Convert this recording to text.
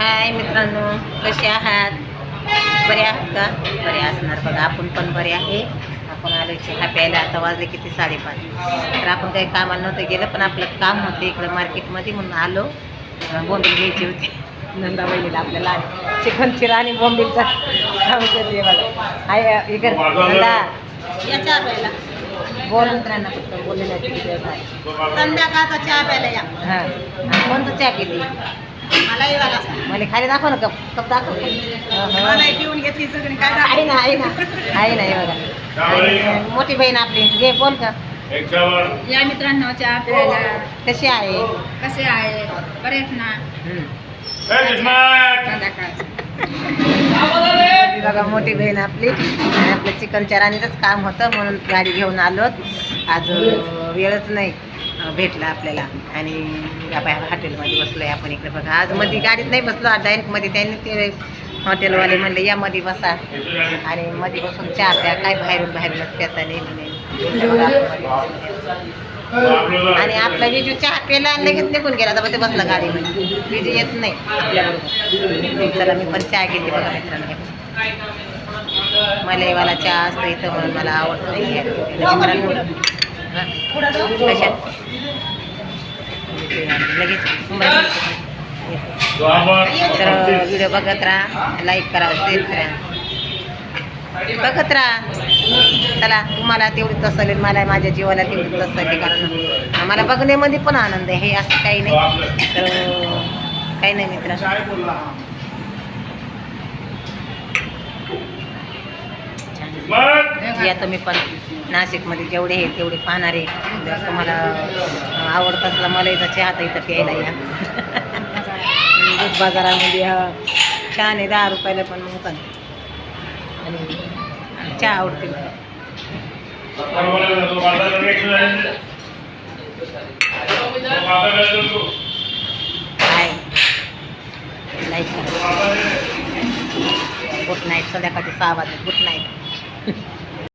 हाय मित्रांनो, कसे आहात? बरे आहात का? बरे असणार बघा. आपण पण बरे आहे. आपण आलो चहा प्यायला. आता वाजले किती 5:30. तर आपण काही कामाला नव्हतं गेलं, पण आपलं काम होतं इकडं मार्केटमध्ये म्हणून आलो. बोंबील घ्यायची होती नंदा बहिणीला आपल्याला. चिकनची राणी बोंबीलचा काम करते बघा. हाय इकडं नंदा या चहा प्यायला. बोल मित्रांना फक्त बोललेलं संध्याकाळचा चहा प्यायला या. हां, कोणतं चहा पिली? मला खाली दाखव ना, कप दाखव. पिऊन घेतली सगळी काय आहे ना आहे ना हे बघा. आणि मोठी बहीण आपली घे बोल का. या मित्रांनो चहा प्यायला. कशी आहे? कसे आहे? बरेच ना. बघा मोठी बहीण आपली. आणि आपलं चिकनच्या राणीचंच काम होतं म्हणून गाडी घेऊन आलो. आज वेळच नाही भेटला आपल्याला. आणि हॉटेलमध्ये बसलो आहे आपण इकडे बघा. आज मध्ये गाडीत नाही बसलो, आज डायरेक्टमध्ये त्यांनी ते हॉटेलवाले म्हणले या मध्ये बसा आणि मध्ये बसून चहा प्या. काय बाहेरूनच प्याचा नाही. आणि आपला विजू चहा प्यायला आणि लगेच निघून गेला. तर ते बसला गाडीमध्ये. विजू येत नाही आपल्याबरोबर. चला मी पण चहा घेते बघा मित्रांनो. मलाईवाला चहा असतो इथं म्हणून मला आवडतो मित्रांनो. कशात लगेच. तर व्हिडिओ बघत राहा, लाईक करा, शेअर करा, बघत राहा. चला तुम्हाला तेवढी तसली, मला माझ्या जीवाला तेवढी तसली. कारण आम्हाला बघण्यामध्ये पण आनंद आहे. हे असं काही नाही. तर काही नाही मित्रांनो. आता मी पण नाशिकमध्ये जेवढे आहे तेवढे पाहणार आहे. जर तुम्हाला आवडत असला मलाईचा चहा तर इथं प्यायला या. दूध बाजारामध्ये छान आहे, 10 रुपयाला पण मग आणि चहा आवडते मला. काय लाईक करा. Good night. संध्याकाळचे 6 वाजले. Good night.